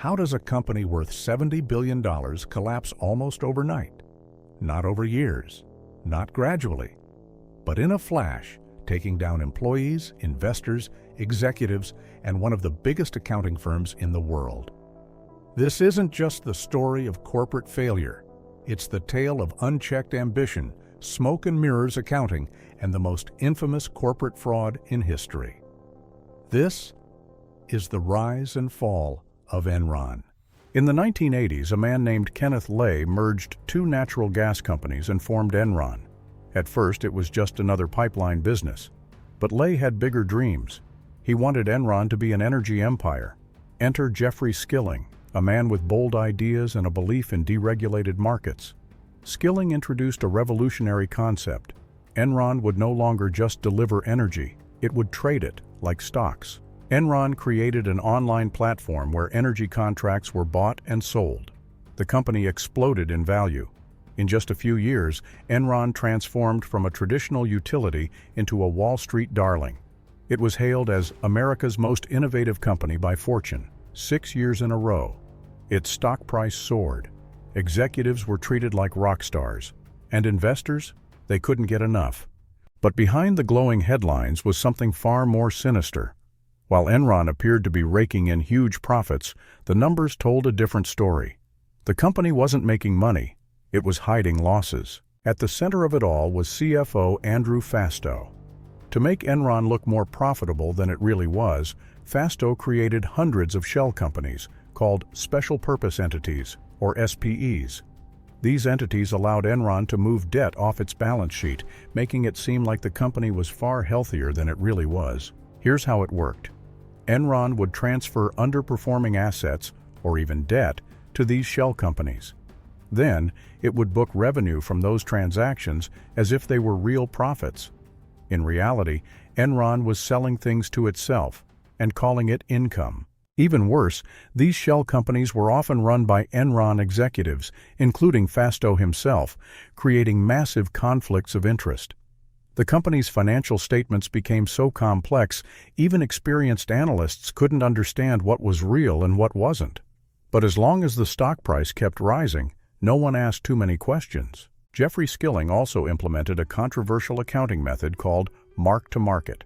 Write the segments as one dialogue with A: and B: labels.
A: How does a company worth $70 billion collapse almost overnight? Not over years, not gradually, but in a flash, taking down employees, investors, executives, and one of the biggest accounting firms in the world. This isn't just the story of corporate failure. It's the tale of unchecked ambition, smoke and mirrors accounting, and the most infamous corporate fraud in history. This is the rise and fall of Enron. In the 1980s, a man named Kenneth Lay merged two natural gas companies and formed Enron. At first, it was just another pipeline business. But Lay had bigger dreams. He wanted Enron to be an energy empire. Enter Jeffrey Skilling, a man with bold ideas and a belief in deregulated markets. Skilling introduced a revolutionary concept. Enron would no longer just deliver energy, it would trade it, like stocks. Enron created an online platform where energy contracts were bought and sold. The company exploded in value. In just a few years, Enron transformed from a traditional utility into a Wall Street darling. It was hailed as America's most innovative company by Fortune, 6 years in a row. Its stock price soared. Executives were treated like rock stars. And investors? They couldn't get enough. But behind the glowing headlines was something far more sinister. While Enron appeared to be raking in huge profits, the numbers told a different story. The company wasn't making money. It was hiding losses. At the center of it all was CFO Andrew Fastow. To make Enron look more profitable than it really was, Fastow created hundreds of shell companies called special purpose entities, or SPEs. These entities allowed Enron to move debt off its balance sheet, making it seem like the company was far healthier than it really was. Here's how it worked. Enron would transfer underperforming assets, or even debt, to these shell companies. Then, it would book revenue from those transactions as if they were real profits. In reality, Enron was selling things to itself and calling it income. Even worse, these shell companies were often run by Enron executives, including Fastow himself, creating massive conflicts of interest. The company's financial statements became so complex, even experienced analysts couldn't understand what was real and what wasn't. But as long as the stock price kept rising, no one asked too many questions. Jeffrey Skilling also implemented a controversial accounting method called mark-to-market.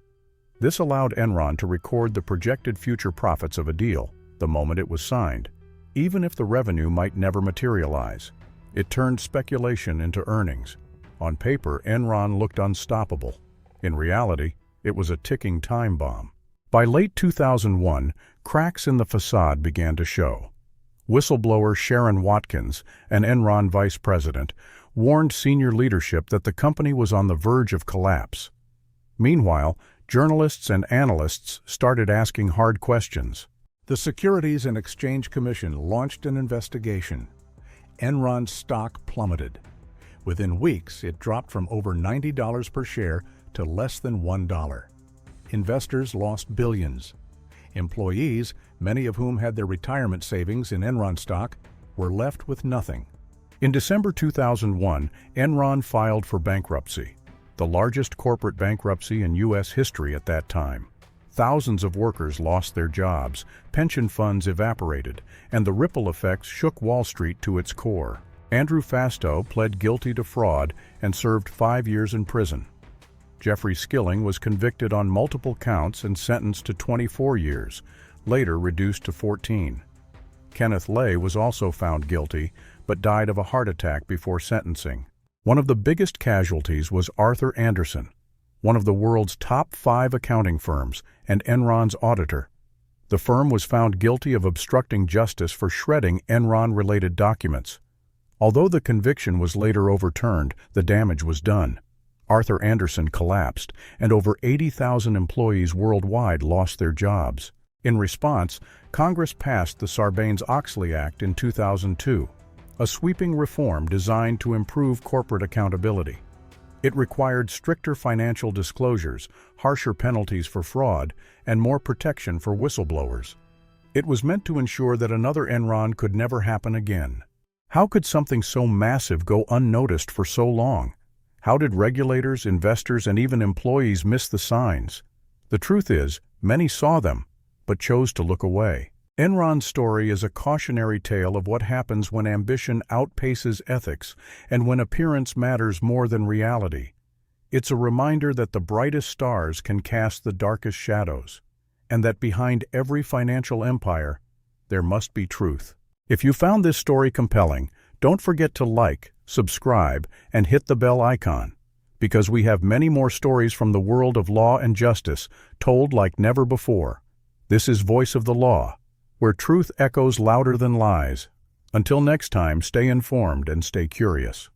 A: This allowed Enron to record the projected future profits of a deal the moment it was signed, even if the revenue might never materialize. It turned speculation into earnings. On paper, Enron looked unstoppable. In reality, it was a ticking time bomb. By late 2001, cracks in the facade began to show. Whistleblower Sharon Watkins, an Enron vice president, warned senior leadership that the company was on the verge of collapse. Meanwhile, journalists and analysts started asking hard questions. The Securities and Exchange Commission launched an investigation. Enron's stock plummeted. Within weeks, it dropped from over $90 per share to less than $1. Investors lost billions. Employees, many of whom had their retirement savings in Enron stock, were left with nothing. In December 2001, Enron filed for bankruptcy, the largest corporate bankruptcy in U.S. history at that time. Thousands of workers lost their jobs, pension funds evaporated, and the ripple effects shook Wall Street to its core. Andrew Fastow pled guilty to fraud and served 5 years in prison. Jeffrey Skilling was convicted on multiple counts and sentenced to 24 years, later reduced to 14. Kenneth Lay was also found guilty, but died of a heart attack before sentencing. One of the biggest casualties was Arthur Andersen, one of the world's top 5 accounting firms and Enron's auditor. The firm was found guilty of obstructing justice for shredding Enron-related documents. Although the conviction was later overturned, the damage was done. Arthur Andersen collapsed, and over 80,000 employees worldwide lost their jobs. In response, Congress passed the Sarbanes-Oxley Act in 2002, a sweeping reform designed to improve corporate accountability. It required stricter financial disclosures, harsher penalties for fraud, and more protection for whistleblowers. It was meant to ensure that another Enron could never happen again. How could something so massive go unnoticed for so long? How did regulators, investors, and even employees miss the signs? The truth is, many saw them, but chose to look away. Enron's story is a cautionary tale of what happens when ambition outpaces ethics and when appearance matters more than reality. It's a reminder that the brightest stars can cast the darkest shadows, and that behind every financial empire, there must be truth. If you found this story compelling, don't forget to like, subscribe, and hit the bell icon, because we have many more stories from the world of law and justice told like never before. This is Voice of the Law, where truth echoes louder than lies. Until next time, stay informed and stay curious.